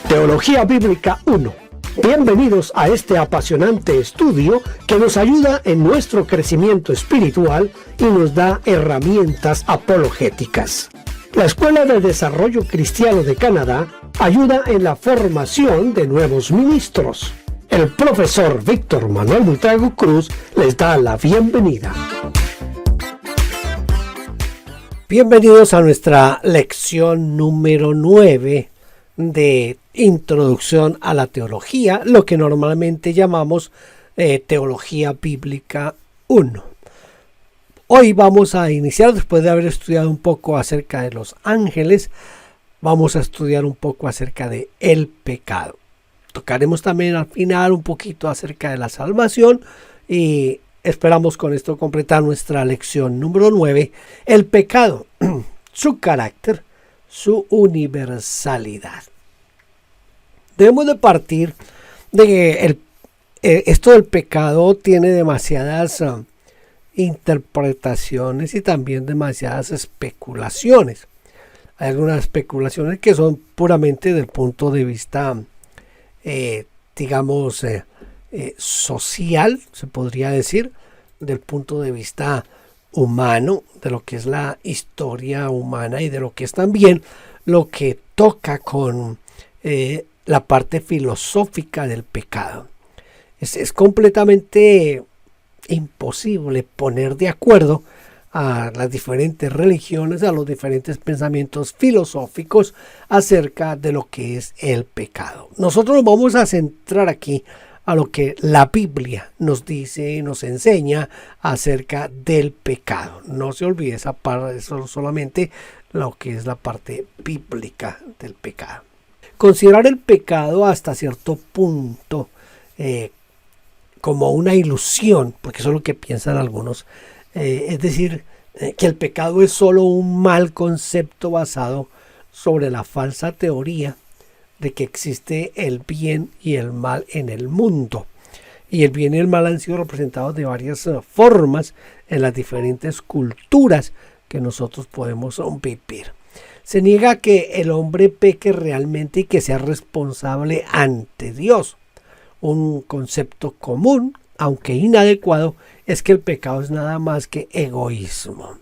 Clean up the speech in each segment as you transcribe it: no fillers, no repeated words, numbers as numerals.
Teología Bíblica 1. Bienvenidos a este apasionante estudio que nos ayuda en nuestro crecimiento espiritual y nos da herramientas apologéticas. La Escuela de Desarrollo Cristiano de Canadá ayuda en la formación de nuevos ministros. El profesor Víctor Manuel Buitrago Cruz les da la bienvenida. Bienvenidos a nuestra lección número 9 de Introducción a la Teología, lo que normalmente llamamos Teología Bíblica 1. Hoy vamos a iniciar, después de haber estudiado un poco acerca de los ángeles, vamos a estudiar un poco acerca de el pecado. Tocaremos también al final un poquito acerca de la salvación y esperamos con esto completar nuestra lección número 9, el pecado, su carácter, su universalidad. Debemos de partir de que esto del pecado tiene demasiadas interpretaciones y también demasiadas especulaciones. Hay algunas especulaciones que son puramente del punto de vista, social, se podría decir, del punto de vista humano, de lo que es la historia humana y de lo que es también lo que toca con la parte filosófica del pecado. Es completamente imposible poner de acuerdo a las diferentes religiones, a los diferentes pensamientos filosóficos acerca de lo que es el pecado. Nosotros nos vamos a centrar aquí a lo que la Biblia nos dice y nos enseña acerca del pecado. No se olvide esa parte, solamente lo que es la parte bíblica del pecado. Considerar el pecado hasta cierto punto como una ilusión, porque eso es lo que piensan algunos, es decir, que el pecado es solo un mal concepto basado sobre la falsa teoría de que existe el bien y el mal en el mundo. Y el bien y el mal han sido representados de varias formas en las diferentes culturas que nosotros podemos vivir. Se niega que el hombre peque realmente y que sea responsable ante Dios. Un concepto común, aunque inadecuado, es que el pecado es nada más que egoísmo.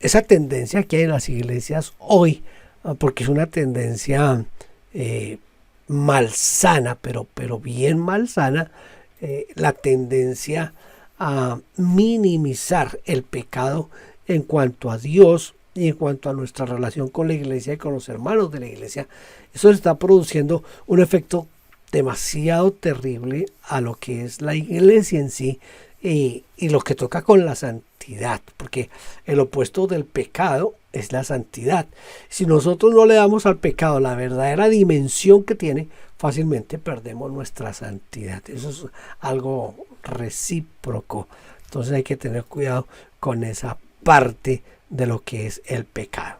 Esa tendencia que hay en las iglesias hoy, porque es una tendencia malsana, pero bien malsana, la tendencia a minimizar el pecado en cuanto a Dios y en cuanto a nuestra relación con la iglesia y con los hermanos de la iglesia. Eso está produciendo un efecto demasiado terrible a lo que es la iglesia en sí y lo que toca con la santidad, porque el opuesto del pecado es la santidad. Si nosotros no le damos al pecado la verdadera dimensión que tiene, fácilmente perdemos nuestra santidad. Eso es algo recíproco. Entonces hay que tener cuidado con esa parte de lo que es el pecado.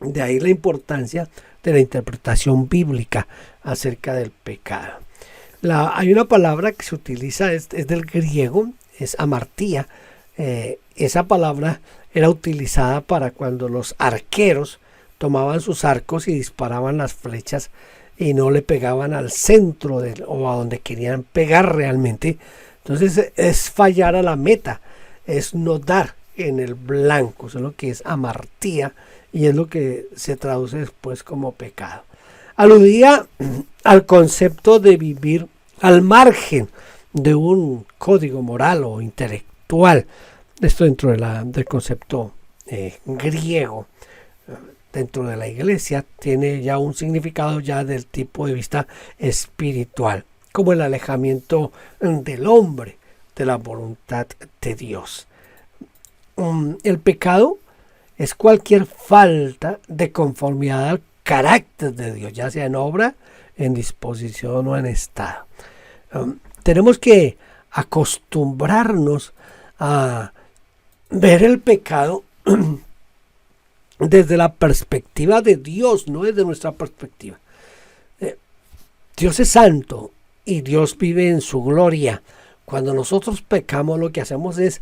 De ahí la importancia de la interpretación bíblica acerca del pecado. Hay una palabra que se utiliza, es del griego, es amartía. Esa palabra era utilizada para cuando los arqueros tomaban sus arcos y disparaban las flechas y no le pegaban al centro o a donde querían pegar realmente. Entonces es fallar a la meta, es no dar en el blanco. Eso es lo que es amartía y es lo que se traduce después como pecado. Aludía al concepto de vivir al margen de un código moral o intelectual. Esto dentro del concepto griego. Dentro de la iglesia tiene ya un significado ya del tipo de vista espiritual, como el alejamiento del hombre de la voluntad de Dios. El pecado es cualquier falta de conformidad al carácter de Dios, ya sea en obra, en disposición o en estado. Tenemos que acostumbrarnos a ver el pecado desde la perspectiva de Dios, no desde nuestra perspectiva. Dios es santo y Dios vive en su gloria. Cuando nosotros pecamos, lo que hacemos es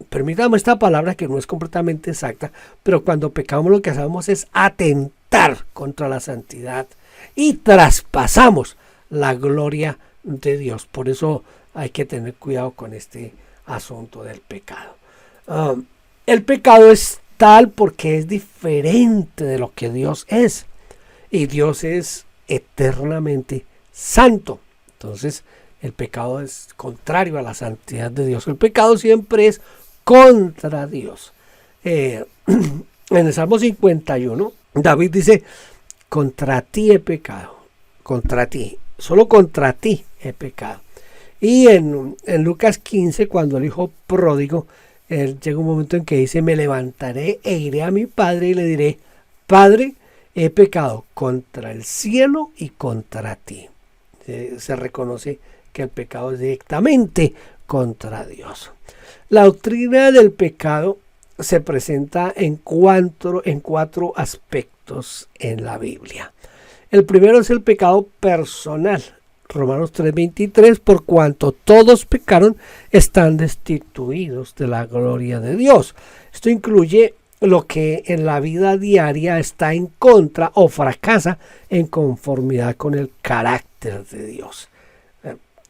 permítame esta palabra que no es completamente exacta, pero cuando pecamos lo que hacemos es atentar atentar contra la santidad y traspasamos la gloria de Dios. Por eso hay que tener cuidado con este asunto del pecado. El pecado es tal porque es diferente de lo que Dios es. Y Dios es eternamente santo. Entonces, el pecado es contrario a la santidad de Dios. El pecado siempre es contra Dios. En el Salmo 51, David dice, contra ti he pecado. Contra ti. Solo contra ti he pecado. Y en Lucas 15, cuando el hijo pródigo, llega un momento en que dice, me levantaré e iré a mi padre y le diré, Padre, he pecado contra el cielo y contra ti. Se reconoce que el pecado es directamente contra Dios. La doctrina del pecado se presenta en cuatro aspectos en la Biblia. El primero es el pecado personal. Romanos 3:23, por cuanto todos pecaron, están destituidos de la gloria de Dios. Esto incluye lo que en la vida diaria está en contra o fracasa en conformidad con el carácter de Dios.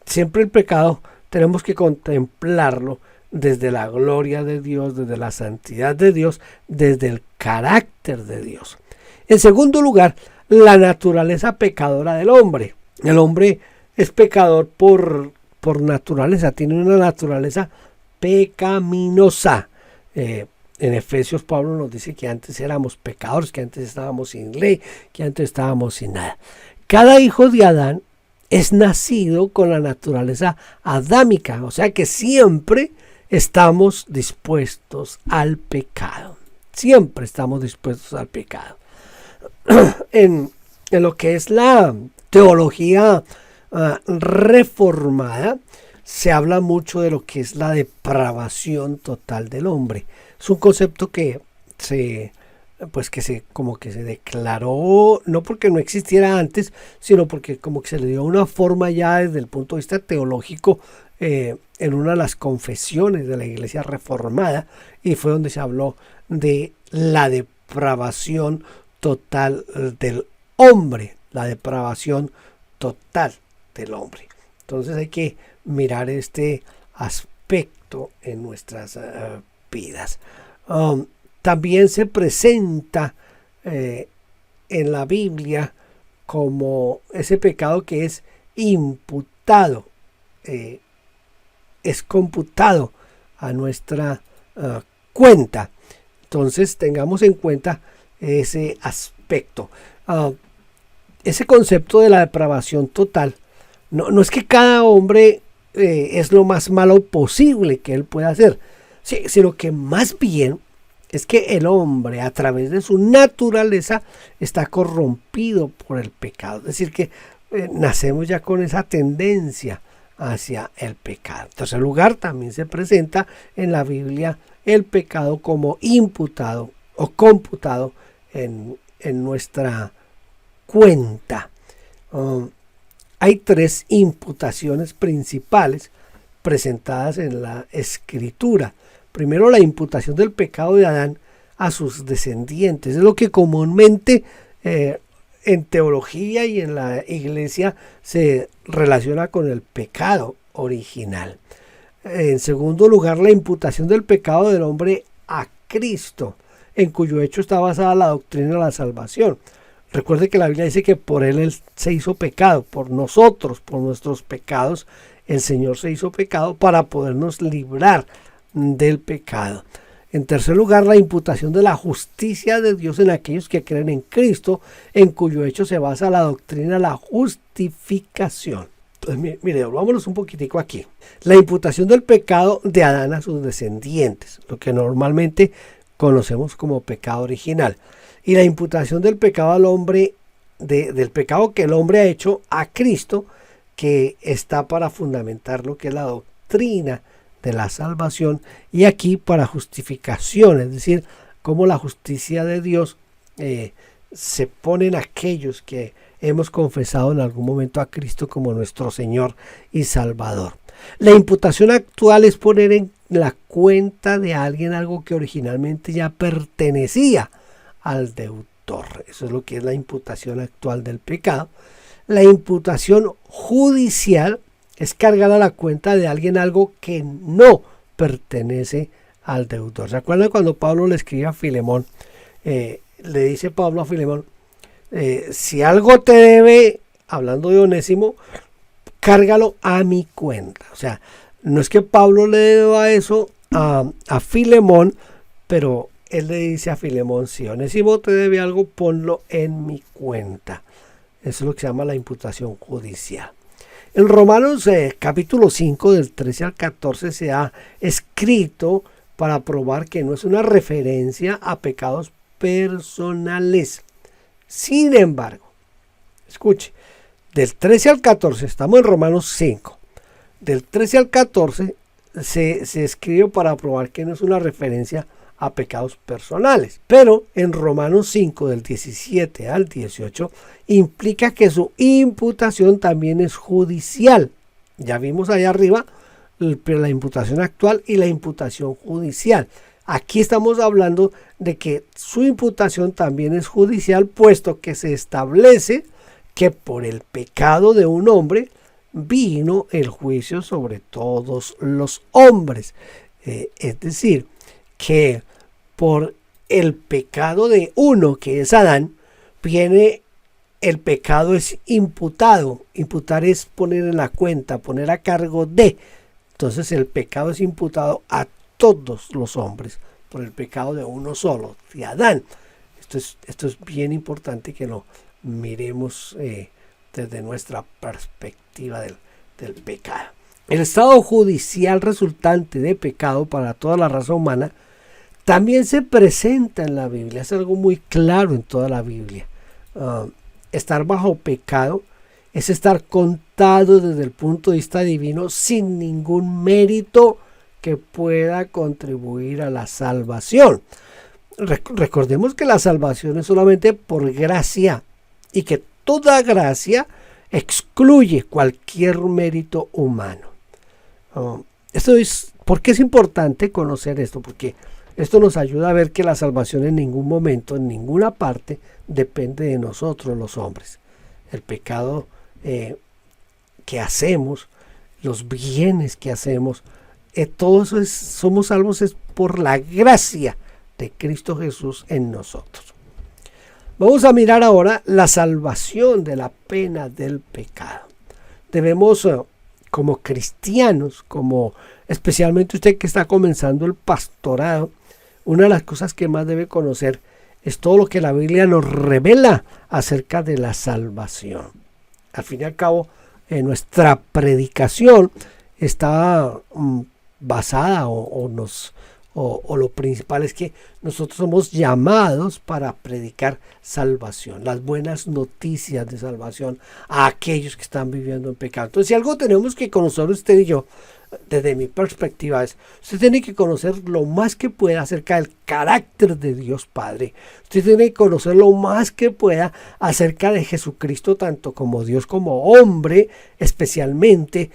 Siempre el pecado tenemos que contemplarlo desde la gloria de Dios, desde la santidad de Dios, desde el carácter de Dios. En segundo lugar, la naturaleza pecadora del hombre. El hombre es pecador por naturaleza, tiene una naturaleza pecaminosa. En Efesios Pablo nos dice que antes éramos pecadores, que antes estábamos sin ley, que antes estábamos sin nada. Cada hijo de Adán es nacido con la naturaleza adámica, o sea que siempre estamos dispuestos al pecado. Siempre estamos dispuestos al pecado. En lo que es la teología reformada, se habla mucho de lo que es la depravación total del hombre. Es un concepto que se declaró, no porque no existiera antes, sino porque como que se le dio una forma ya desde el punto de vista teológico en una de las confesiones de la Iglesia Reformada, y fue donde se habló de la depravación total del hombre, la depravación total del hombre. Entonces hay que mirar este aspecto en nuestras vidas. También se presenta en la Biblia como ese pecado que es imputado, es computado a nuestra cuenta. Entonces tengamos en cuenta ese aspecto. Ese concepto de la depravación total, no es que cada hombre es lo más malo posible que él pueda hacer, sí, sino que más bien es que el hombre a través de su naturaleza está corrompido por el pecado. Es decir, que nacemos ya con esa tendencia hacia el pecado. En tercer lugar, también se presenta en la Biblia el pecado como imputado o computado en nuestra cuenta. Hay tres imputaciones principales presentadas en la Escritura. Primero, la imputación del pecado de Adán a sus descendientes. Es lo que comúnmente en teología y en la iglesia se relaciona con el pecado original. En segundo lugar, la imputación del pecado del hombre a Cristo, en cuyo hecho está basada la doctrina de la salvación. Recuerde que la Biblia dice que por él se hizo pecado, por nosotros, por nuestros pecados, el Señor se hizo pecado para podernos librar del pecado. En tercer lugar, la imputación de la justicia de Dios en aquellos que creen en Cristo, en cuyo hecho se basa la doctrina de la justificación. Entonces, mire, volvámonos un poquitico aquí. La imputación del pecado de Adán a sus descendientes, lo que normalmente conocemos como pecado original. Y la imputación del pecado al hombre, del pecado que el hombre ha hecho a Cristo, que está para fundamentar lo que es la doctrina de la salvación, y aquí para justificación, es decir, cómo la justicia de Dios se pone en aquellos que hemos confesado en algún momento a Cristo como nuestro Señor y Salvador. La imputación actual es poner en la cuenta de alguien algo que originalmente ya pertenecía al deudor. Eso es lo que es la imputación actual del pecado. La imputación judicial es cargar a la cuenta de alguien algo que no pertenece al deudor. ¿Se acuerdan cuando Pablo le escribe a Filemón? Le dice Pablo a Filemón, si algo te debe, hablando de Onésimo, cárgalo a mi cuenta. O sea, no es que Pablo le deba eso a Filemón, pero él le dice a Filemón, si Onésimo te debe algo, ponlo en mi cuenta. Eso es lo que se llama la imputación judicial. En Romanos capítulo 5, del 13 al 14, se ha escrito para probar que no es una referencia a pecados personales. Sin embargo, escuche, del 13 al 14, estamos en Romanos 5, del 13 al 14 se escribe para probar que no es una referencia a pecados personales. Pero en Romanos 5, del 17 al 18, implica que su imputación también es judicial. Ya vimos allá arriba la imputación actual y la imputación judicial. Aquí estamos hablando de que su imputación también es judicial, puesto que se establece que por el pecado de un hombre vino el juicio sobre todos los hombres. Es decir, que por el pecado de uno, que es Adán, viene el pecado es imputado. Imputar es poner en la cuenta, poner a cargo de. Entonces el pecado es imputado a todos los hombres por el pecado de uno solo, de Adán. Esto es bien importante que lo miremos desde nuestra perspectiva del pecado. El estado judicial resultante de pecado para toda la raza humana también se presenta en la Biblia. Es algo muy claro en toda la Biblia. Estar bajo pecado es estar contado desde el punto de vista divino sin ningún mérito que pueda contribuir a la salvación. Recordemos que la salvación es solamente por gracia y que toda gracia excluye cualquier mérito humano. ¿Por qué es importante conocer esto? Porque esto nos ayuda a ver que la salvación en ningún momento, en ninguna parte, depende de nosotros los hombres. El pecado que hacemos, los bienes que hacemos, todo eso somos salvos es por la gracia de Cristo Jesús en nosotros. Vamos a mirar ahora la salvación de la pena del pecado. Debemos, como cristianos, especialmente usted que está comenzando el pastorado, una de las cosas que más debe conocer es todo lo que la Biblia nos revela acerca de la salvación. Al fin y al cabo, nuestra predicación está basada o lo principal es que nosotros somos llamados para predicar salvación, las buenas noticias de salvación a aquellos que están viviendo en pecado. Entonces, si algo tenemos que conocer usted y yo, desde mi perspectiva, usted tiene que conocer lo más que pueda acerca del carácter de Dios Padre. Usted tiene que conocer lo más que pueda acerca de Jesucristo, tanto como Dios como hombre, especialmente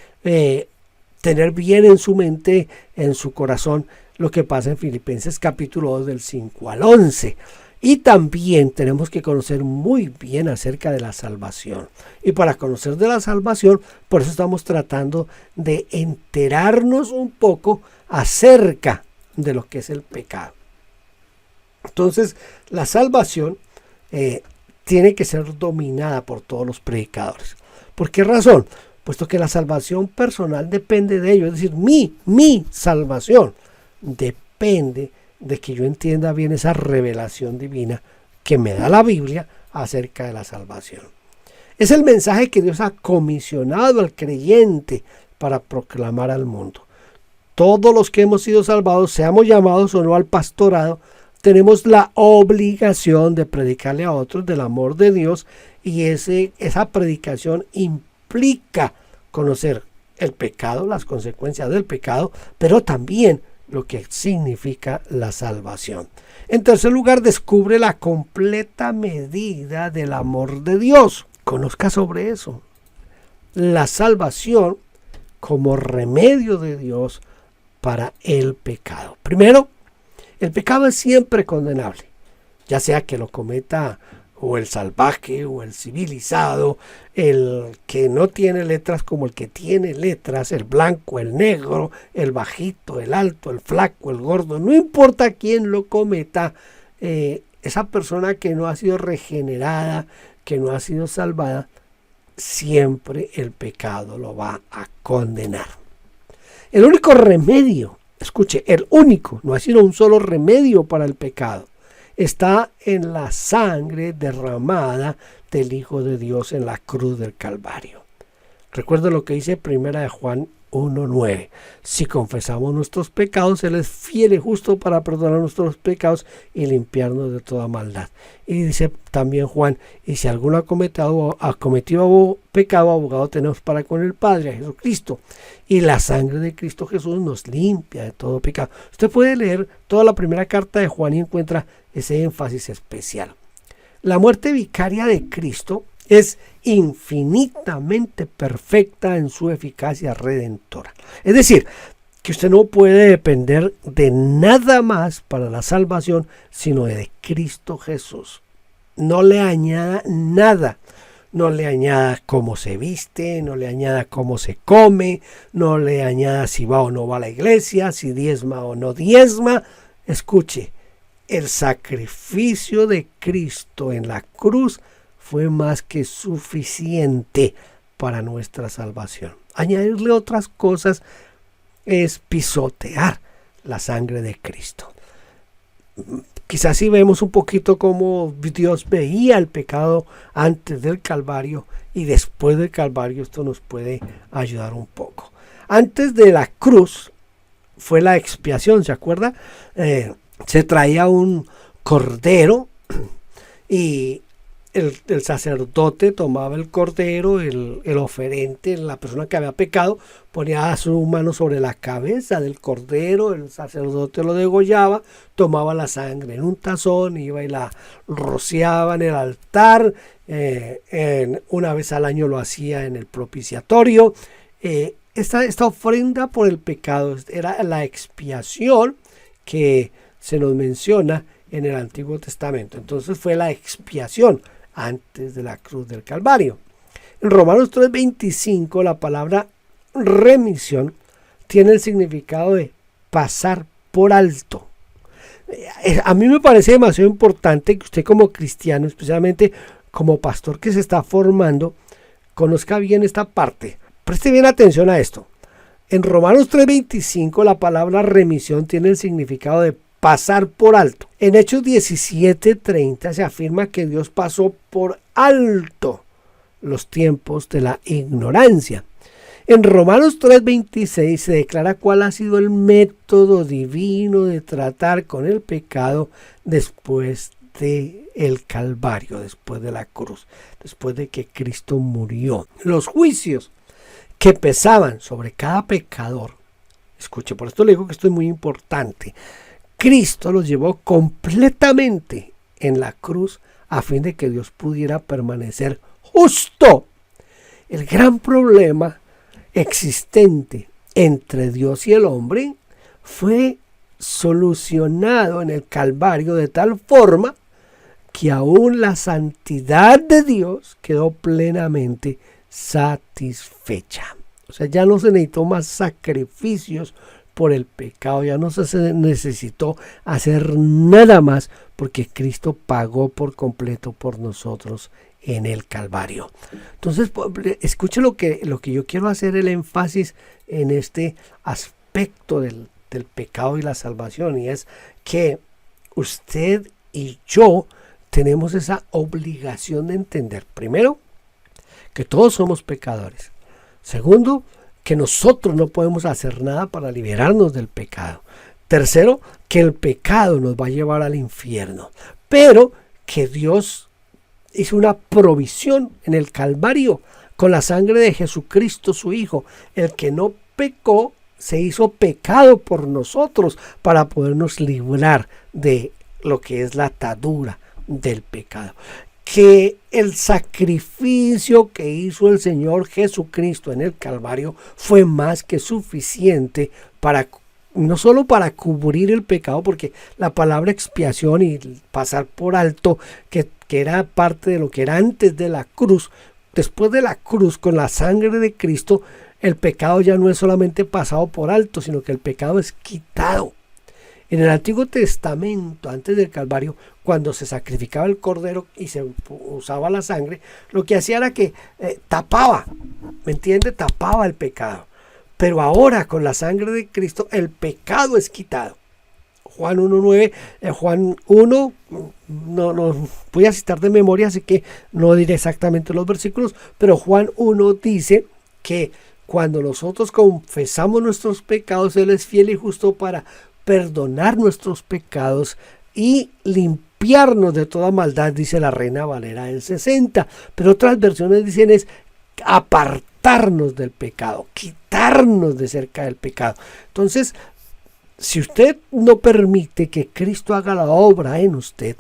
tener bien en su mente, en su corazón, lo que pasa en Filipenses capítulo 2 del 5 al 11. Y también tenemos que conocer muy bien acerca de la salvación. Y para conocer de la salvación, por eso estamos tratando de enterarnos un poco acerca de lo que es el pecado. Entonces, la salvación tiene que ser dominada por todos los predicadores. ¿Por qué razón? Puesto que la salvación personal depende de ello. Es decir, mi salvación depende de que yo entienda bien esa revelación divina que me da la Biblia acerca de la salvación. Es el mensaje que Dios ha comisionado al creyente para proclamar al mundo. Todos los que hemos sido salvados, seamos llamados o no al pastorado, tenemos la obligación de predicarle a otros del amor de Dios, y esa predicación implica conocer el pecado, las consecuencias del pecado, pero también lo que significa la salvación. En tercer lugar, descubre la completa medida del amor de Dios. Conozca sobre eso. La salvación como remedio de Dios para el pecado. Primero, el pecado es siempre condenable. ya sea que lo cometa o el salvaje o el civilizado, el que no tiene letras como el que tiene letras, el blanco, el negro, el bajito, el alto, el flaco, el gordo, no importa quién lo cometa, esa persona que no ha sido regenerada, que no ha sido salvada, siempre el pecado lo va a condenar. El único remedio, escuche, el único, no ha sido un solo remedio para el pecado, está en la sangre derramada del Hijo de Dios en la cruz del Calvario. Recuerda lo que dice 1 Juan 1:9. Si confesamos nuestros pecados, Él es fiel y justo para perdonar nuestros pecados y limpiarnos de toda maldad. Y dice también Juan, y si alguno ha cometido pecado, abogado tenemos para con el Padre, a Jesucristo. Y la sangre de Cristo Jesús nos limpia de todo pecado. Usted puede leer toda la primera carta de Juan y encuentra ese énfasis especial. La muerte vicaria de Cristo es infinitamente perfecta en su eficacia redentora. Es decir, que usted no puede depender de nada más para la salvación, sino de Cristo Jesús. No le añada nada. No le añada cómo se viste, no le añada cómo se come, no le añada si va o no va a la iglesia, si diezma o no diezma. Escuche, el sacrificio de Cristo en la cruz fue más que suficiente para nuestra salvación. Añadirle otras cosas es pisotear la sangre de Cristo. Quizás si vemos un poquito cómo Dios veía el pecado antes del Calvario y después del Calvario, esto nos puede ayudar un poco. Antes de la cruz fue la expiación, ¿se acuerda? Se traía un cordero y el sacerdote tomaba el cordero, el oferente, la persona que había pecado, ponía su mano sobre la cabeza del cordero, el sacerdote lo degollaba, tomaba la sangre en un tazón, iba y la rociaba en el altar, una vez al año lo hacía en el propiciatorio. Esta ofrenda por el pecado era la expiación que se nos menciona en el Antiguo Testamento. Entonces fue la expiación antes de la cruz del Calvario. En Romanos 3:25 la palabra remisión tiene el significado de pasar por alto. A mí me parece demasiado importante que usted como cristiano, especialmente como pastor que se está formando, conozca bien esta parte. Preste bien atención a esto. En Romanos 3:25 la palabra remisión tiene el significado de pasar por alto. En Hechos 17:30 se afirma que Dios pasó por alto los tiempos de la ignorancia. En Romanos 3:26 se declara cuál ha sido el método divino de tratar con el pecado después del Calvario, después de la cruz, después de que Cristo murió. Los juicios que pesaban sobre cada pecador, escuche, por esto le digo que esto es muy importante, Cristo los llevó completamente en la cruz a fin de que Dios pudiera permanecer justo. El gran problema existente entre Dios y el hombre fue solucionado en el Calvario de tal forma que aún la santidad de Dios quedó plenamente satisfecha. O sea, ya no se necesitó más sacrificios por el pecado, ya no se necesitó hacer nada más porque Cristo pagó por completo por nosotros en el Calvario. Entonces, escuche lo que yo quiero hacer el énfasis en este aspecto del pecado y la salvación, y es que usted y yo tenemos esa obligación de entender, primero, que todos somos pecadores. Segundo, que nosotros no podemos hacer nada para liberarnos del pecado. Tercero, que el pecado nos va a llevar al infierno, pero que Dios hizo una provisión en el Calvario con la sangre de Jesucristo, su Hijo. El que no pecó se hizo pecado por nosotros para podernos librar de lo que es la atadura del pecado. Que el sacrificio que hizo el Señor Jesucristo en el Calvario fue más que suficiente para no solo para cubrir el pecado, porque la palabra expiación y pasar por alto, que era parte de lo que era antes de la cruz, después de la cruz, con la sangre de Cristo, el pecado ya no es solamente pasado por alto, sino que el pecado es quitado. En el Antiguo Testamento, antes del Calvario, cuando se sacrificaba el cordero y se usaba la sangre, lo que hacía era que tapaba, ¿me entiende? Tapaba el pecado. Pero ahora, con la sangre de Cristo, el pecado es quitado. Juan 1.9, Juan 1, no voy a citar de memoria, así que no diré exactamente los versículos, pero Juan 1 dice que cuando nosotros confesamos nuestros pecados, Él es fiel y justo para perdonar nuestros pecados y limpiarnos de toda maldad, dice la Reina Valera en 60. Pero otras versiones dicen es apartarnos del pecado, quitarnos de cerca del pecado. Entonces, si usted no permite que Cristo haga la obra en usted,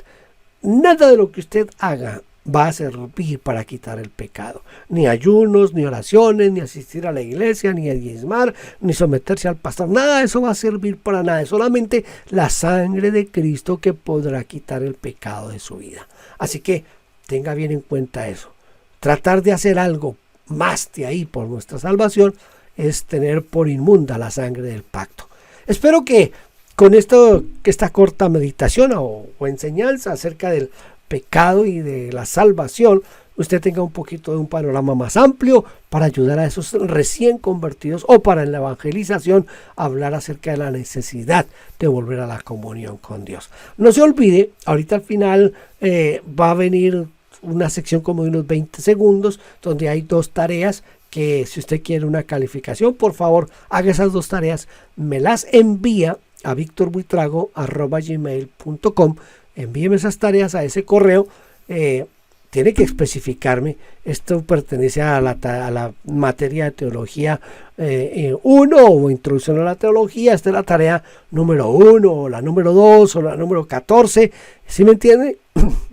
nada de lo que usted haga va a servir para quitar el pecado. Ni ayunos, ni oraciones, ni asistir a la iglesia, ni diezmar, ni someterse al pastor. Nada de eso va a servir para nada. Es solamente la sangre de Cristo que podrá quitar el pecado de su vida. Así que tenga bien en cuenta eso. Tratar de hacer algo más de ahí por nuestra salvación es tener por inmunda la sangre del pacto. Espero que con esta corta meditación o enseñanza acerca del pecado y de la salvación, usted tenga un poquito de un panorama más amplio para ayudar a esos recién convertidos o para en la evangelización hablar acerca de la necesidad de volver a la comunión con Dios. No se olvide, ahorita al final va a venir una sección como de unos 20 segundos donde hay 2 tareas que si usted quiere una calificación, por favor haga esas 2 tareas, me las envía a victorbuitrago@gmail.com. Envíeme esas tareas a ese correo. Tiene que especificarme. Esto pertenece a la materia de teología 1 o introducción a la teología. Esta es la tarea número 1 o la número 2 o la número 14. ¿Sí me entiende?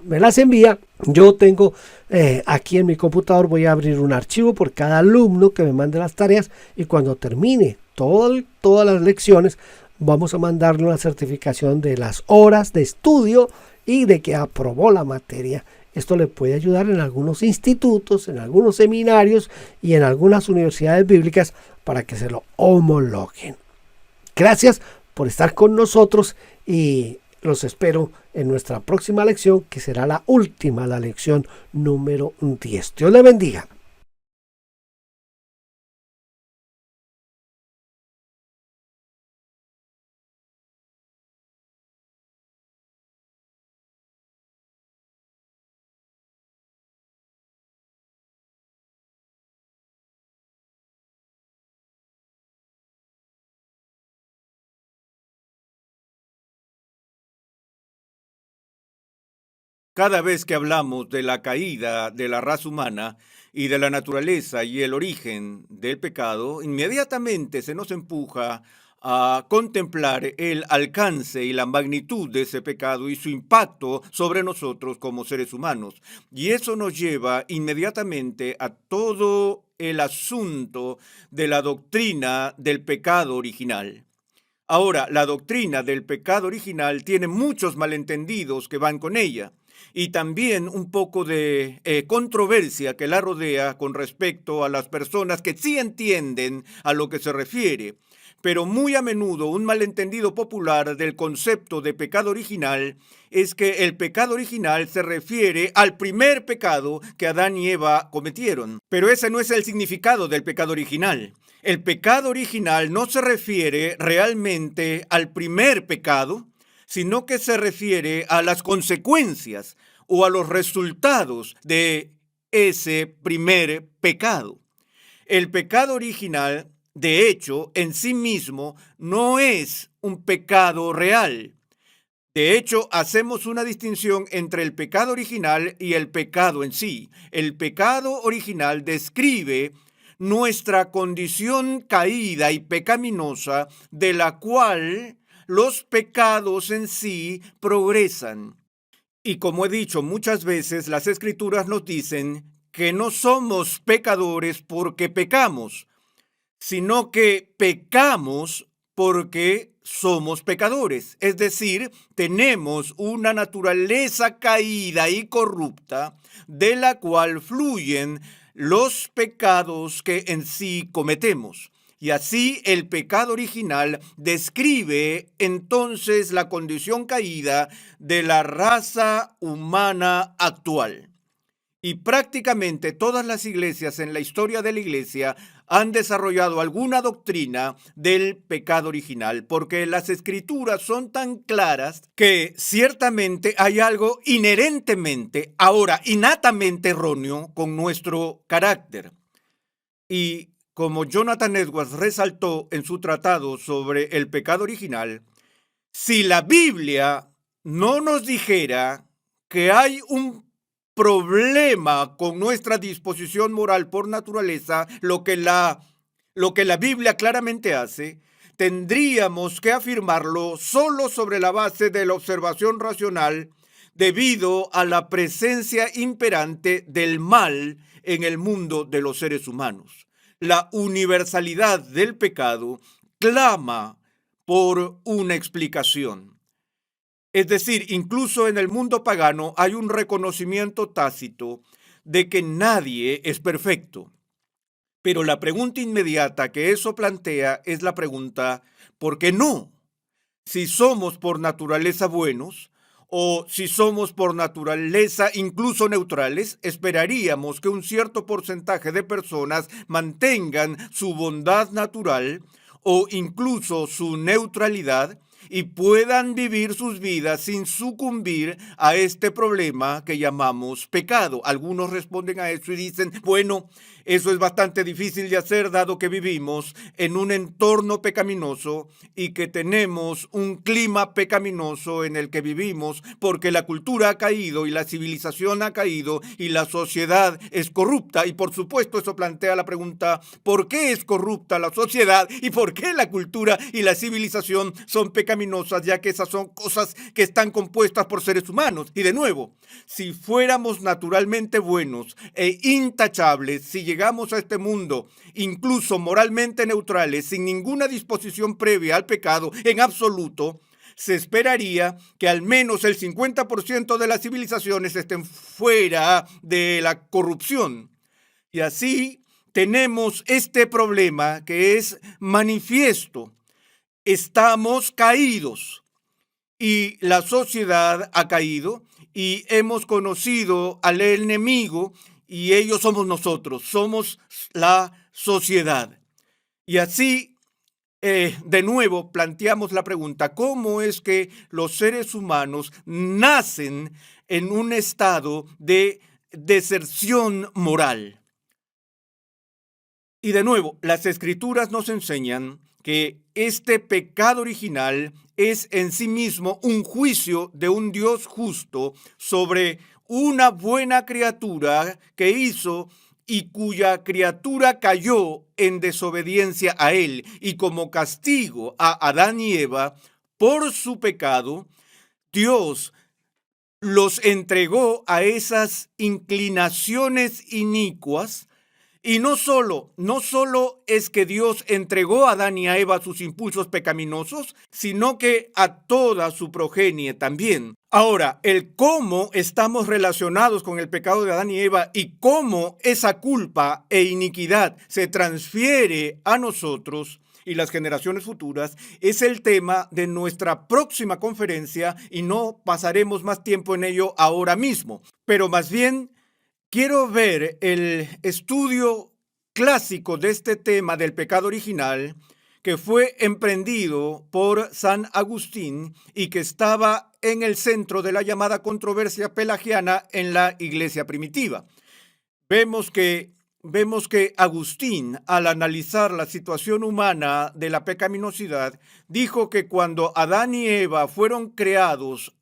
Me las envía. Yo tengo aquí en mi computador, voy a abrir un archivo por cada alumno que me mande las tareas y cuando termine todas las lecciones vamos a mandarle una certificación de las horas de estudio y de que aprobó la materia. Esto le puede ayudar en algunos institutos, en algunos seminarios y en algunas universidades bíblicas para que se lo homologuen. Gracias por estar con nosotros y los espero en nuestra próxima lección, que será la última, la lección número 10. Dios le bendiga. Cada vez que hablamos de la caída de la raza humana y de la naturaleza y el origen del pecado, inmediatamente se nos empuja a contemplar el alcance y la magnitud de ese pecado y su impacto sobre nosotros como seres humanos. Y eso nos lleva inmediatamente a todo el asunto de la doctrina del pecado original. Ahora, la doctrina del pecado original tiene muchos malentendidos que van con ella y también un poco de controversia que la rodea con respecto a las personas que sí entienden a lo que se refiere. Pero muy a menudo un malentendido popular del concepto de pecado original es que el pecado original se refiere al primer pecado que Adán y Eva cometieron. Pero ese no es el significado del pecado original. El pecado original no se refiere realmente al primer pecado, sino que se refiere a las consecuencias o a los resultados de ese primer pecado. El pecado original, de hecho, en sí mismo no es un pecado real. De hecho, hacemos una distinción entre el pecado original y el pecado en sí. El pecado original describe nuestra condición caída y pecaminosa, de la cual los pecados en sí progresan. Y como he dicho muchas veces, las Escrituras nos dicen que no somos pecadores porque pecamos, sino que pecamos porque somos pecadores, es decir, tenemos una naturaleza caída y corrupta de la cual fluyen los pecados que en sí cometemos. Y así el pecado original describe entonces la condición caída de la raza humana actual. Y prácticamente todas las iglesias en la historia de la iglesia han desarrollado alguna doctrina del pecado original, porque las escrituras son tan claras que ciertamente hay algo inherentemente, ahora innatamente erróneo con nuestro carácter. Y como Jonathan Edwards resaltó en su tratado sobre el pecado original, si la Biblia no nos dijera que hay un problema con nuestra disposición moral por naturaleza, lo que la Biblia claramente hace, tendríamos que afirmarlo solo sobre la base de la observación racional debido a la presencia imperante del mal en el mundo de los seres humanos. La universalidad del pecado clama por una explicación. Es decir, incluso en el mundo pagano hay un reconocimiento tácito de que nadie es perfecto. Pero la pregunta inmediata que eso plantea es la pregunta, ¿por qué no? Si somos por naturaleza buenos o si somos por naturaleza incluso neutrales, esperaríamos que un cierto porcentaje de personas mantengan su bondad natural o incluso su neutralidad y puedan vivir sus vidas sin sucumbir a este problema que llamamos pecado. Algunos responden a eso y dicen, bueno, eso es bastante difícil de hacer dado que vivimos en un entorno pecaminoso y que tenemos un clima pecaminoso en el que vivimos porque la cultura ha caído y la civilización ha caído y la sociedad es corrupta. Y por supuesto eso plantea la pregunta, ¿por qué es corrupta la sociedad y por qué la cultura y la civilización son pecaminosas, ya que esas son cosas que están compuestas por seres humanos? Y de nuevo, si fuéramos naturalmente buenos e intachables, si llegamos a este mundo incluso moralmente neutrales, sin ninguna disposición previa al pecado en absoluto, se esperaría que al menos el 50% de las civilizaciones estén fuera de la corrupción. Y así tenemos este problema que es manifiesto. Estamos caídos y la sociedad ha caído y hemos conocido al enemigo y ellos somos nosotros, somos la sociedad. Y así, de nuevo, planteamos la pregunta, ¿cómo es que los seres humanos nacen en un estado de deserción moral? Y de nuevo, las escrituras nos enseñan que este pecado original es en sí mismo un juicio de un Dios justo sobre una buena criatura que hizo y cuya criatura cayó en desobediencia a él. Y como castigo a Adán y Eva por su pecado, Dios los entregó a esas inclinaciones inicuas. Y no solo es que Dios entregó a Adán y a Eva sus impulsos pecaminosos, sino que a toda su progenie también. Ahora, el cómo estamos relacionados con el pecado de Adán y Eva y cómo esa culpa e iniquidad se transfiere a nosotros y las generaciones futuras es el tema de nuestra próxima conferencia y no pasaremos más tiempo en ello ahora mismo, pero más bien quiero ver el estudio clásico de este tema del pecado original que fue emprendido por San Agustín y que estaba en el centro de la llamada controversia pelagiana en la iglesia primitiva. Vemos que Agustín, al analizar la situación humana de la pecaminosidad, dijo que cuando Adán y Eva fueron creados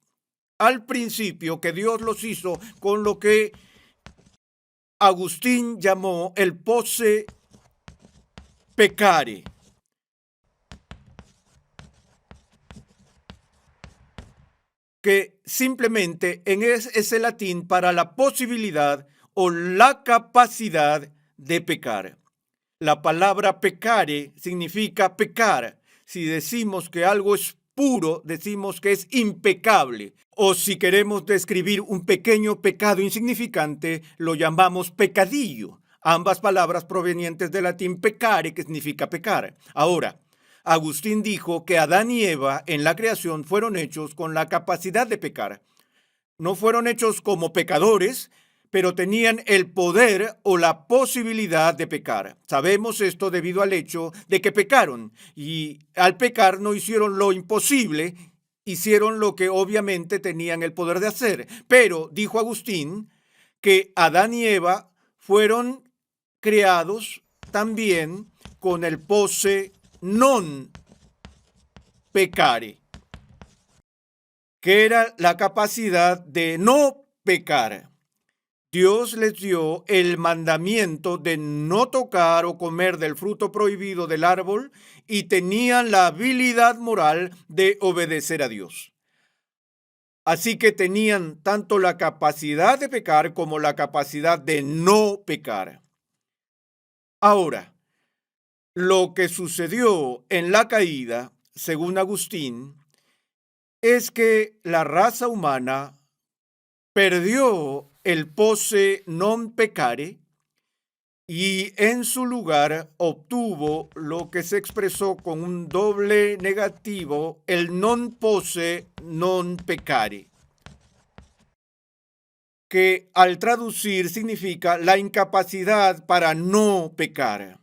al principio, que Dios los hizo con lo que Agustín llamó el posse peccare, que simplemente es el latín para la posibilidad o la capacidad de pecar. La palabra peccare significa pecar, Si decimos que algo es puro, decimos que es impecable. O si queremos describir un pequeño pecado insignificante, lo llamamos pecadillo. Ambas palabras provenientes del latín peccare, que significa pecar. Ahora, Agustín dijo que Adán y Eva en la creación fueron hechos con la capacidad de pecar. No fueron hechos como pecadores, pero tenían el poder o la posibilidad de pecar. Sabemos esto debido al hecho de que pecaron y al pecar no hicieron lo imposible, hicieron lo que obviamente tenían el poder de hacer. Pero dijo Agustín que Adán y Eva fueron creados también con el posse non peccare, que era la capacidad de no pecar. Dios les dio el mandamiento de no tocar o comer del fruto prohibido del árbol y tenían la habilidad moral de obedecer a Dios. Así que tenían tanto la capacidad de pecar como la capacidad de no pecar. Ahora, lo que sucedió en la caída, según Agustín, es que la raza humana perdió el posse non peccare y en su lugar obtuvo lo que se expresó con un doble negativo, el non posse non peccare, que al traducir significa la incapacidad para no pecar.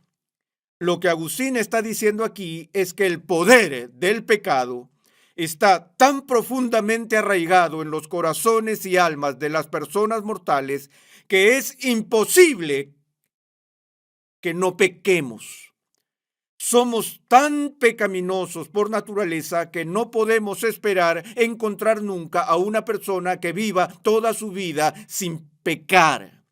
Lo que Agustín está diciendo aquí es que el poder del pecado está tan profundamente arraigado en los corazones y almas de las personas mortales que es imposible que no pequemos. Somos tan pecaminosos por naturaleza que no podemos esperar encontrar nunca a una persona que viva toda su vida sin pecar.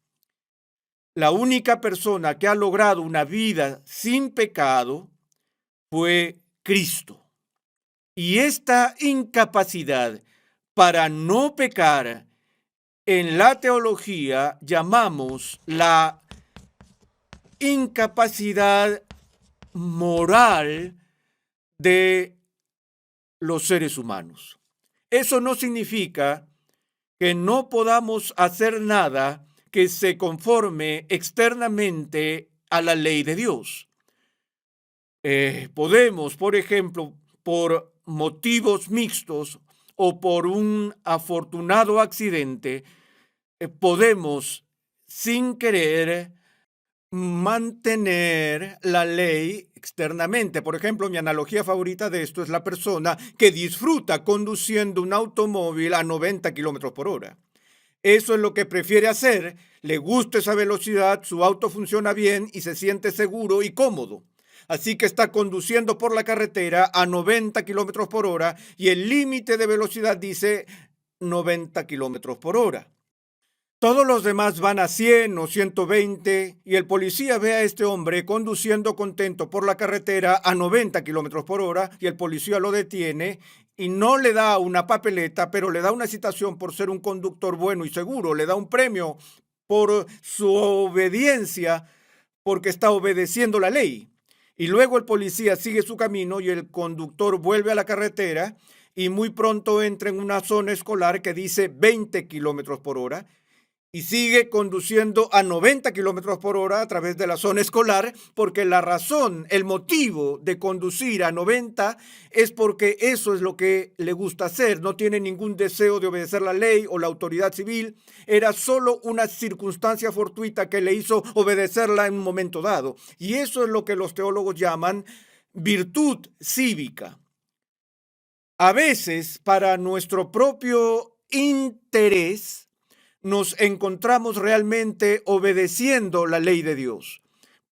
La única persona que ha logrado una vida sin pecado fue Cristo. Y esta incapacidad para no pecar en la teología llamamos la incapacidad moral de los seres humanos. Eso no significa que no podamos hacer nada que se conforme externamente a la ley de Dios. Podemos, por ejemplo, por motivos mixtos o por un afortunado accidente, podemos sin querer mantener la ley externamente. Por ejemplo, mi analogía favorita de esto es la persona que disfruta conduciendo un automóvil a 90 kilómetros por hora. Eso es lo que prefiere hacer, le gusta esa velocidad, su auto funciona bien y se siente seguro y cómodo. Así que está conduciendo por la carretera a 90 kilómetros por hora y el límite de velocidad dice 90 kilómetros por hora. Todos los demás van a 100 o 120 y el policía ve a este hombre conduciendo contento por la carretera a 90 kilómetros por hora y el policía lo detiene y no le da una papeleta, pero le da una citación por ser un conductor bueno y seguro, le da un premio por su obediencia porque está obedeciendo la ley. Y luego el policía sigue su camino y el conductor vuelve a la carretera y muy pronto entra en una zona escolar que dice 20 kilómetros por hora y sigue conduciendo a 90 kilómetros por hora a través de la zona escolar porque la razón, el motivo de conducir a 90 es porque eso es lo que le gusta hacer. No tiene ningún deseo de obedecer la ley o la autoridad civil. Era solo una circunstancia fortuita que le hizo obedecerla en un momento dado. Y eso es lo que los teólogos llaman virtud cívica. A veces, para nuestro propio interés, nos encontramos realmente obedeciendo la ley de Dios.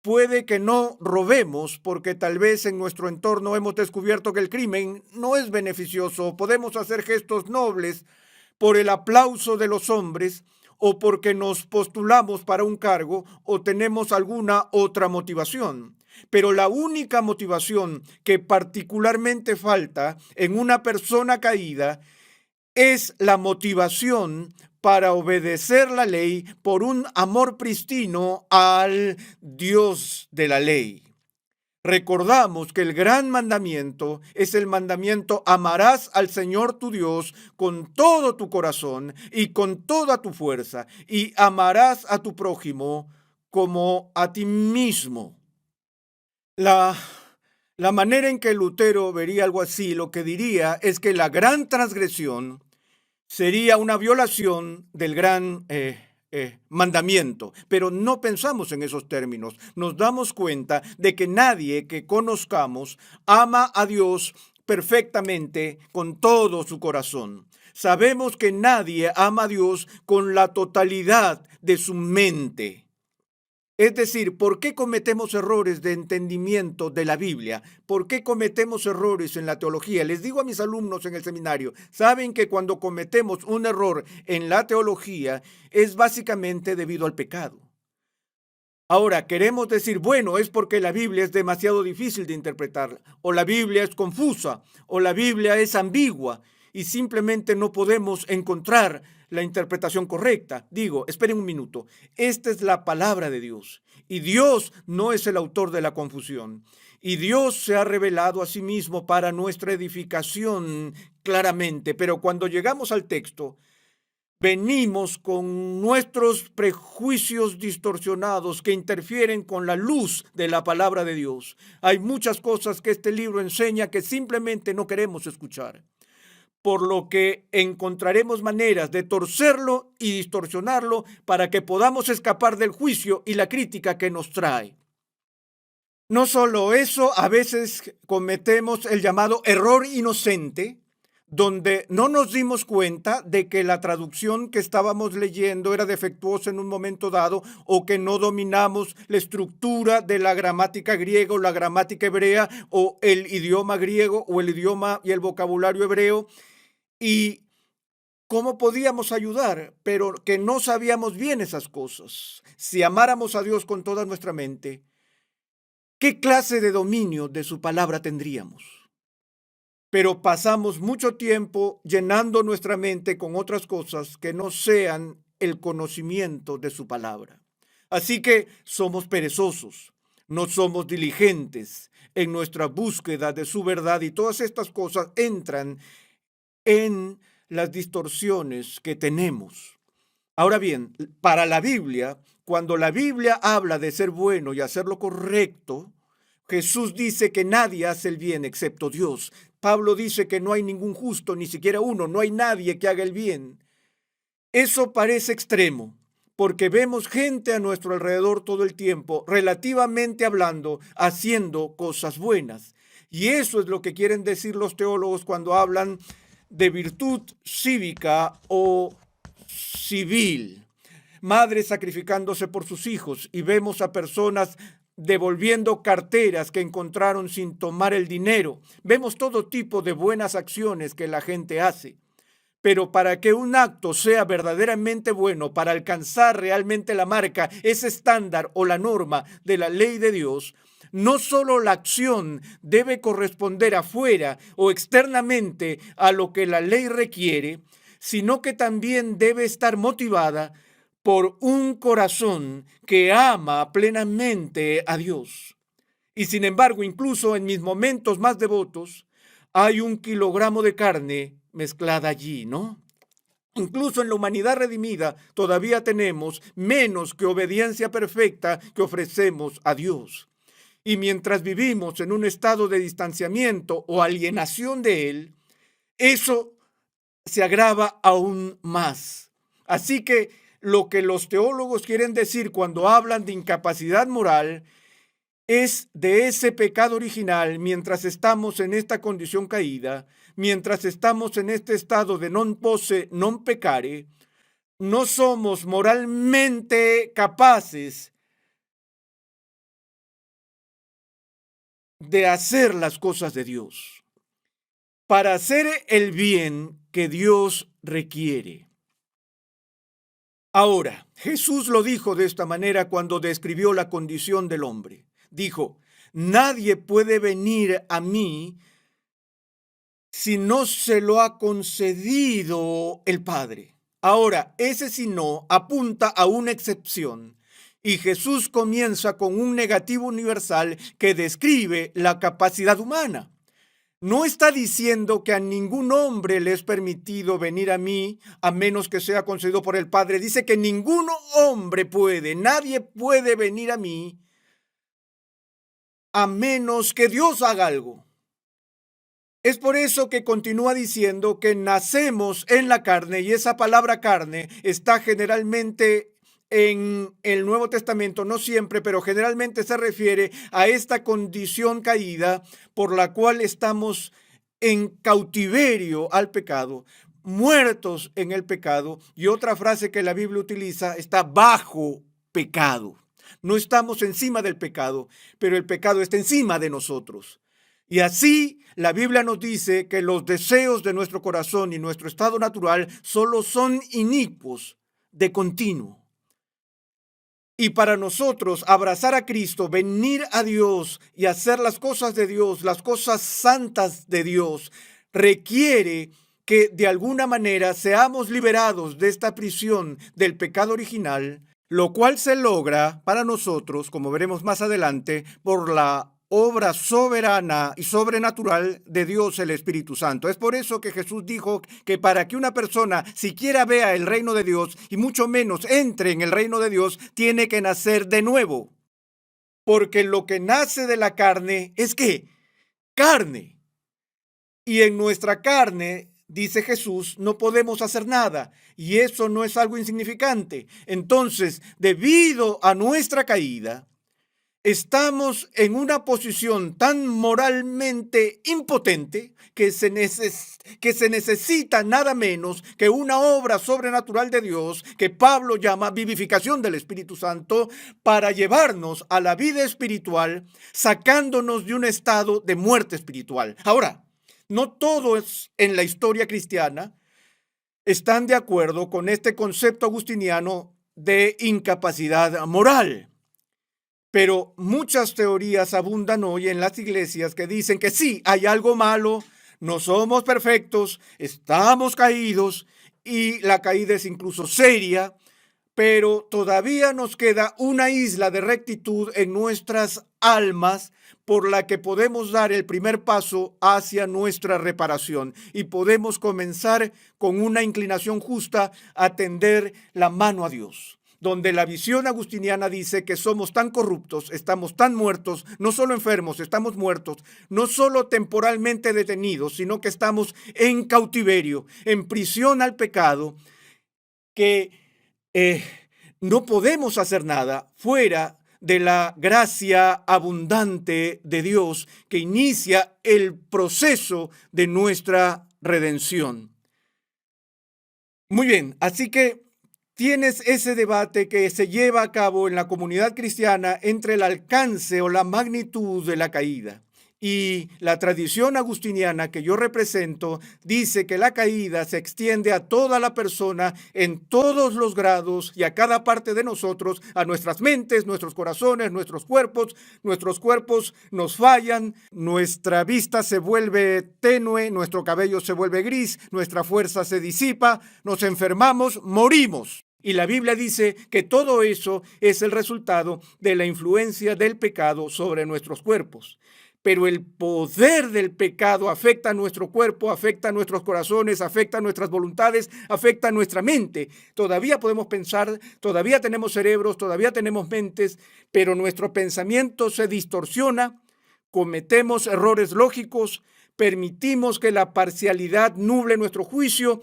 Puede que no robemos porque tal vez en nuestro entorno hemos descubierto que el crimen no es beneficioso. Podemos hacer gestos nobles por el aplauso de los hombres o porque nos postulamos para un cargo o tenemos alguna otra motivación. Pero la única motivación que particularmente falta en una persona caída es la motivación para obedecer la ley por un amor pristino al Dios de la ley. recordamos que el gran mandamiento es el mandamiento: amarás al Señor tu Dios con todo tu corazón y con toda tu fuerza, y amarás a tu prójimo como a ti mismo. La, la manera en que Lutero vería algo así, lo que diría es que la gran transgresión sería una violación del gran mandamiento, pero no pensamos en esos términos. Nos damos cuenta de que nadie que conozcamos ama a Dios perfectamente con todo su corazón. Sabemos que nadie ama a Dios con la totalidad de su mente. Es decir, ¿por qué cometemos errores de entendimiento de la Biblia? ¿Por qué cometemos errores en la teología? Les digo a mis alumnos en el seminario, saben que cuando cometemos un error en la teología es básicamente debido al pecado. Ahora, queremos decir, bueno, es porque la Biblia es demasiado difícil de interpretar, o la Biblia es confusa, o la Biblia es ambigua, y simplemente no podemos encontrar la interpretación correcta. Digo, esperen un minuto, esta es la palabra de Dios, y Dios no es el autor de la confusión, y Dios se ha revelado a sí mismo para nuestra edificación claramente, pero cuando llegamos al texto, venimos con nuestros prejuicios distorsionados que interfieren con la luz de la palabra de Dios. Hay muchas cosas que este libro enseña que simplemente no queremos escuchar, por lo que encontraremos maneras de torcerlo y distorsionarlo para que podamos escapar del juicio y la crítica que nos trae. No solo eso, a veces cometemos el llamado error inocente, donde no nos dimos cuenta de que la traducción que estábamos leyendo era defectuosa en un momento dado, o que no dominamos la estructura de la gramática griega o la gramática hebrea, o el idioma griego o el idioma y el vocabulario hebreo, y cómo podíamos ayudar, pero que no sabíamos bien esas cosas. Si amáramos a Dios con toda nuestra mente, ¿qué clase de dominio de su palabra tendríamos? Pero pasamos mucho tiempo llenando nuestra mente con otras cosas que no sean el conocimiento de su palabra. Así que somos perezosos, no somos diligentes en nuestra búsqueda de su verdad, y todas estas cosas entran en las distorsiones que tenemos. Ahora bien, para la Biblia, cuando la Biblia habla de ser bueno y hacer lo correcto, Jesús dice que nadie hace el bien excepto Dios. Pablo dice que no hay ningún justo, ni siquiera uno, no hay nadie que haga el bien. Eso parece extremo, porque vemos gente a nuestro alrededor todo el tiempo, relativamente hablando, haciendo cosas buenas. Y eso es lo que quieren decir los teólogos cuando hablan de virtud cívica o civil. Madres sacrificándose por sus hijos, y vemos a personas devolviendo carteras que encontraron sin tomar el dinero. Vemos todo tipo de buenas acciones que la gente hace. Pero para que un acto sea verdaderamente bueno, para alcanzar realmente la marca, ese estándar o la norma de la ley de Dios, no solo la acción debe corresponder afuera o externamente a lo que la ley requiere, sino que también debe estar motivada por un corazón que ama plenamente a Dios. Y sin embargo, incluso en mis momentos más devotos, hay 1 kilogramo de carne mezclada allí, ¿no? Incluso en la humanidad redimida todavía tenemos menos que obediencia perfecta que ofrecemos a Dios. Y mientras vivimos en un estado de distanciamiento o alienación de Él, eso se agrava aún más. Así que lo que los teólogos quieren decir cuando hablan de incapacidad moral es de ese pecado original mientras estamos en esta condición caída, mientras estamos en este estado de non posse, non pecare, no somos moralmente capaces de hacer las cosas de Dios, para hacer el bien que Dios requiere. Ahora, Jesús lo dijo de esta manera cuando describió la condición del hombre. Dijo: nadie puede venir a mí si no se lo ha concedido el Padre. Ahora, ese si no apunta a una excepción, Y Jesús comienza con un negativo universal que describe la capacidad humana. No está diciendo que a ningún hombre le es permitido venir a mí a menos que sea concedido por el Padre. Dice que ningún hombre puede, nadie puede venir a mí a menos que Dios haga algo. Es por eso que continúa diciendo que nacemos en la carne, y esa palabra carne está generalmente en el Nuevo Testamento, no siempre, pero generalmente se refiere a esta condición caída por la cual estamos en cautiverio al pecado, muertos en el pecado. Y otra frase que la Biblia utiliza, está bajo pecado. No estamos encima del pecado, pero el pecado está encima de nosotros. Y así la Biblia nos dice que los deseos de nuestro corazón y nuestro estado natural solo son inicuos de continuo. Y para nosotros abrazar a Cristo, venir a Dios y hacer las cosas de Dios, las cosas santas de Dios, requiere que de alguna manera seamos liberados de esta prisión del pecado original, lo cual se logra para nosotros, como veremos más adelante, por la obra soberana y sobrenatural de Dios el Espíritu Santo. Es por eso que Jesús dijo que para que una persona siquiera vea el reino de Dios y mucho menos entre en el reino de Dios, tiene que nacer de nuevo. Porque lo que nace de la carne es ¿qué? Carne. Y en nuestra carne, dice Jesús, no podemos hacer nada. Y eso no es algo insignificante. Entonces, debido a nuestra caída, estamos en una posición tan moralmente impotente que se necesita nada menos que una obra sobrenatural de Dios, que Pablo llama vivificación del Espíritu Santo, para llevarnos a la vida espiritual, sacándonos de un estado de muerte espiritual. Ahora, no todos en la historia cristiana están de acuerdo con este concepto agustiniano de incapacidad moral. Pero muchas teorías abundan hoy en las iglesias que dicen que sí, hay algo malo, no somos perfectos, estamos caídos y la caída es incluso seria, pero todavía nos queda una isla de rectitud en nuestras almas por la que podemos dar el primer paso hacia nuestra reparación y podemos comenzar con una inclinación justa a tender la mano a Dios. Donde la visión agustiniana dice que somos tan corruptos, estamos tan muertos, no solo enfermos, estamos muertos, no solo temporalmente detenidos, sino que estamos en cautiverio, en prisión al pecado, que no podemos hacer nada fuera de la gracia abundante de Dios que inicia el proceso de nuestra redención. Muy bien, así que tienes ese debate que se lleva a cabo en la comunidad cristiana entre el alcance o la magnitud de la caída. Y la tradición agustiniana que yo represento dice que la caída se extiende a toda la persona en todos los grados y a cada parte de nosotros, a nuestras mentes, nuestros corazones, nuestros cuerpos nos fallan, nuestra vista se vuelve tenue, nuestro cabello se vuelve gris, nuestra fuerza se disipa, nos enfermamos, morimos. Y la Biblia dice que todo eso es el resultado de la influencia del pecado sobre nuestros cuerpos. Pero el poder del pecado afecta a nuestro cuerpo, afecta a nuestros corazones, afecta a nuestras voluntades, afecta a nuestra mente. Todavía podemos pensar, todavía tenemos cerebros, todavía tenemos mentes, pero nuestro pensamiento se distorsiona, cometemos errores lógicos, permitimos que la parcialidad nuble nuestro juicio.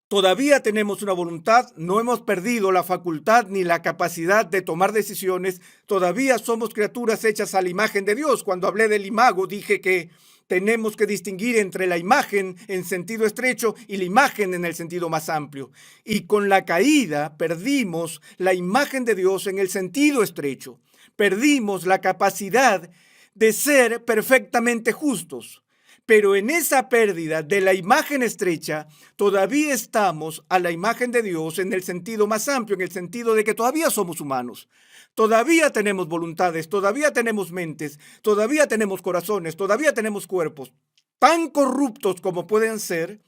Todavía tenemos una voluntad, no hemos perdido la facultad ni la capacidad de tomar decisiones, todavía somos criaturas hechas a la imagen de Dios. Cuando hablé del imago dije que tenemos que distinguir entre la imagen en sentido estrecho y la imagen en el sentido más amplio. Y con la caída perdimos la imagen de Dios en el sentido estrecho, perdimos la capacidad de ser perfectamente justos. Pero en esa pérdida de la imagen estrecha, todavía estamos a la imagen de Dios en el sentido más amplio, en el sentido de que todavía somos humanos. Todavía tenemos voluntades, todavía tenemos mentes, todavía tenemos corazones, todavía tenemos cuerpos. Tan corruptos como pueden ser,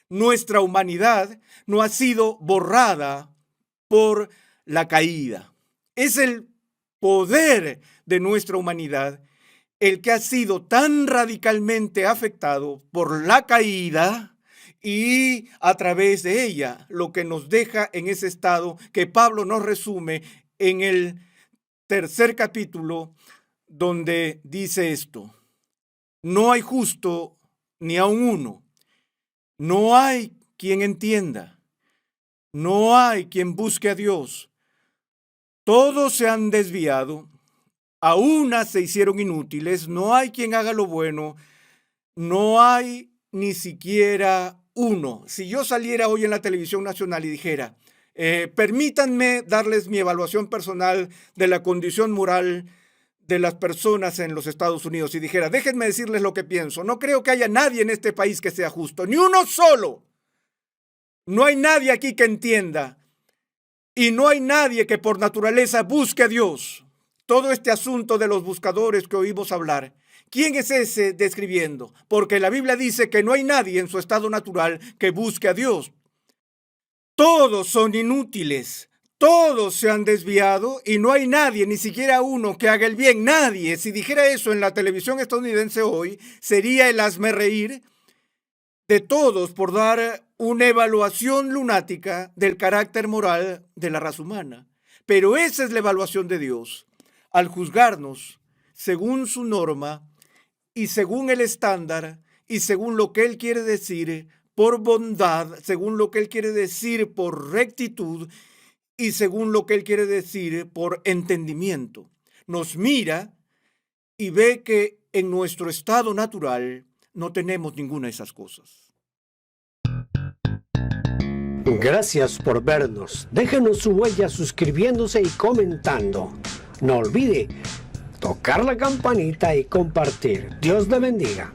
nuestra humanidad no ha sido borrada por la caída. Es el poder de nuestra humanidad el que ha sido tan radicalmente afectado por la caída y a través de ella, lo que nos deja en ese estado que Pablo nos resume en el tercer capítulo, donde dice esto: no hay justo ni aun uno, no hay quien entienda, no hay quien busque a Dios. Todos se han desviado, a una se hicieron inútiles, no hay quien haga lo bueno, no hay ni siquiera uno. Si yo saliera hoy en la televisión nacional y dijera, permítanme darles mi evaluación personal de la condición moral de las personas en los Estados Unidos, y dijera, déjenme decirles lo que pienso, no creo que haya nadie en este país que sea justo, ni uno solo. No hay nadie aquí que entienda, y no hay nadie que por naturaleza busque a Dios. Todo este asunto de los buscadores que oímos hablar, ¿quién es ese describiendo? Porque la Biblia dice que no hay nadie en su estado natural que busque a Dios. Todos son inútiles, todos se han desviado y no hay nadie, ni siquiera uno, que haga el bien. Nadie. Si dijera eso en la televisión estadounidense hoy, sería el hazmerreír de todos por dar una evaluación lunática del carácter moral de la raza humana. Pero esa es la evaluación de Dios. Al juzgarnos según su norma y según el estándar y según lo que Él quiere decir por bondad, según lo que Él quiere decir por rectitud y según lo que Él quiere decir por entendimiento. Nos mira y ve que en nuestro estado natural no tenemos ninguna de esas cosas. Gracias por vernos. Déjenos su huella suscribiéndose y comentando. No olvide tocar la campanita y compartir. Dios le bendiga.